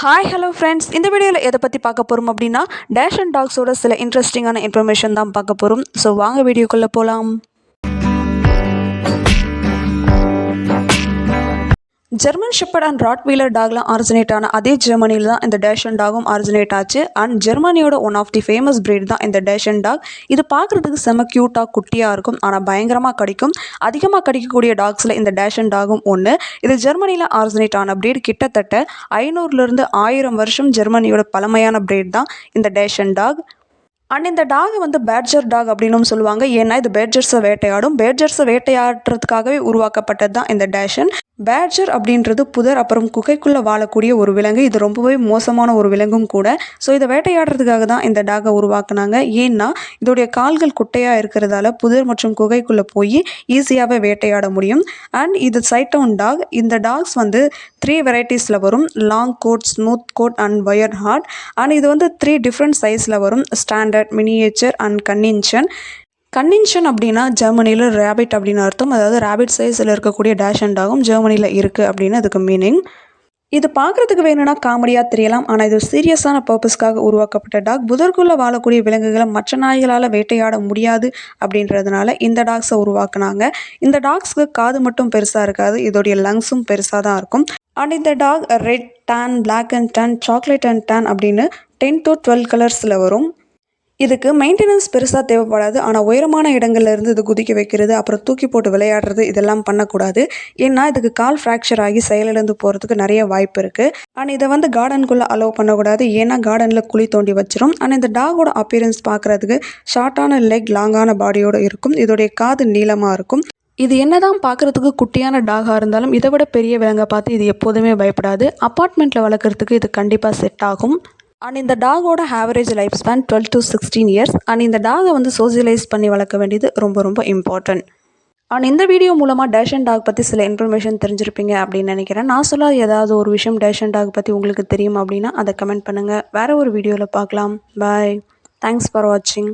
Hi hello friends, இந்த வீடியோவில் எதை பற்றி பார்க்க போகிறோம் அப்படின்னா டேஷ் அண்ட் டாக்ஸோட சில இன்ட்ரெஸ்டிங்கான இன்ஃபர்மேஷன் தான் பார்க்க போகிறோம். ஸோ வாங்க வீடியோக்குள்ளே போகலாம். ஜெர்மன் ஷெப்பர்ட் அண்ட் ராட்வீலர் டாக்லாம் ஆரிஜினேட் ஆன அதே ஜெர்மனியில் தான் இந்த டேஷ் அண்ட் டாகும் ஆரிஜினேட் ஆச்சு. அண்ட் ஜெர்மனியோட one of the famous breed தான் இந்த டேஷ் அண்ட் டாக். இது பார்க்குறதுக்கு செம க்யூட்டாக குட்டியாக இருக்கும், ஆனால் பயங்கரமாக கடிக்கும். அதிகமாக கடிக்கக்கூடிய டாக்ஸில் இந்த டேஷ் அண்ட் டாகும் ஒன்று. இது ஜெர்மனியில் ஆரிஜினேட் ஆன பிரீட். கிட்டத்தட்ட 500லேருந்து 1000 வருஷம் ஜெர்மனியோட பழமையான பிரீட் தான் இந்த டேஷ் அண்ட் டாக். அண்ட் இந்த டாக் வந்து பேட்ஜர் டாக் அப்படின்னும் சொல்லுவாங்க. ஏன்னா இது பேட்ஜர்ஸை வேட்டையாடும். பேட்ஜர்ஸை வேட்டையாடுறதுக்காகவே உருவாக்கப்பட்டது தான் இந்த டேஷன். பேட்ஜர் அப்படின்றது புதர் அப்புறம் குகைக்குள்ளே வாழக்கூடிய ஒரு விலங்கு. இது ரொம்பவே மோசமான ஒரு விலங்கும் கூட. ஸோ இதை வேட்டையாடுறதுக்காக தான் இந்த டாகை உருவாக்குனாங்க. ஏன்னா இதோடைய கால்கள் குட்டையாக இருக்கிறதால புதர் மற்றும் குகைக்குள்ளே போய் ஈஸியாகவே வேட்டையாட முடியும். அண்ட் இது சைட்டவுன் டாக். இந்த டாக்ஸ் வந்து 3 வெரைட்டிஸில் வரும்: long coat, smooth coat and wire hard. And இது வந்து 3 டிஃப்ரெண்ட் சைஸில் வரும்: ஸ்டாண்டர்ட், மினியேச்சர் அண்ட் கன்னின்ஷன். கன்னின்ஷன் அப்படின்னா ஜெர்மனியில் ரேபிட் அப்படின்னு அர்த்தம். அதாவது ரேபிட் சைஸில் இருக்கக்கூடிய டேஷ் அண்ட் டாகும் ஜெர்மனியில் இருக்குது அப்படின்னு அதுக்கு மீனிங். இது பார்க்குறதுக்கு வேணும்னா காமெடியாக தெரியலாம், ஆனால் இது சீரியஸான பர்பஸ்க்காக உருவாக்கப்பட்ட டாக். புதர்க்குள்ளே வாழக்கூடிய விலங்குகளை மற்ற நாய்களால் வேட்டையாட முடியாது அப்படின்றதுனால இந்த டாக்ஸை உருவாக்குனாங்க. இந்த டாக்ஸ்க்கு காது மட்டும் பெருசாக இருக்காது, இதோடைய லங்ஸும் பெருசாக தான் இருக்கும். அண்ட் இந்த dog red, tan, black and tan, chocolate and tan அப்படின்னு 10 to 12 கலர்ஸில் வரும். இதுக்கு மெயின்டெனன்ஸ் பெருசாக தேவைப்படாது. ஆனால் உயரமான இடங்கள்லேருந்து இது குதிக்க வைக்கிறது, அப்புறம் தூக்கி போட்டு விளையாடுறது இதெல்லாம் பண்ணக்கூடாது. ஏன்னா இதுக்கு கால் ஃப்ராக்சர் ஆகி செயலிழந்து போகிறதுக்கு நிறைய வாய்ப்பு இருக்குது. அண்ட் இதை வந்து கார்டனுக்குள்ளே அலோவ் பண்ணக்கூடாது, ஏன்னா கார்டனில் குழி தோண்டி வச்சிரும். அண்ட் இந்த டாகோட அப்பியரன்ஸ் பார்க்குறதுக்கு ஷார்ட்டான லெக், லாங்கான பாடியோடு இருக்கும். இதோடைய காது நீளமாக இருக்கும். இது என்னதான் பார்க்குறதுக்கு குட்டியான டாகாக இருந்தாலும் இதை விட பெரிய விலங்கை பார்த்து இது எப்போதுமே பயப்படாது. அப்பார்ட்மெண்ட்டில் வளர்க்குறதுக்கு இது கண்டிப்பாக செட் ஆகும். அண்ட் இந்த டாகோட average life span 12 to 16 years. And இந்த டாகை வந்து சோசியலைஸ் பண்ணி வளர்க்க வேண்டியது ரொம்ப ரொம்ப இம்பார்ட்டன்ட். அண்ட் இந்த வீடியோ மூலமாக டேஷ் அண்ட் டாக் பற்றி சில இன்ஃபர்மேஷன் தெரிஞ்சிருப்பீங்க அப்படின்னு நினைக்கிறேன். நான் சொல்லாத ஏதாவது ஒரு விஷயம் டேஷ் அண்ட் டாக் பற்றி உங்களுக்கு தெரியும் அப்படின்னா அதை கமெண்ட் பண்ணுங்கள். வேறு ஒரு வீடியோவில் பார்க்கலாம். பாய். தேங்க்ஸ் ஃபார் வாட்சிங்.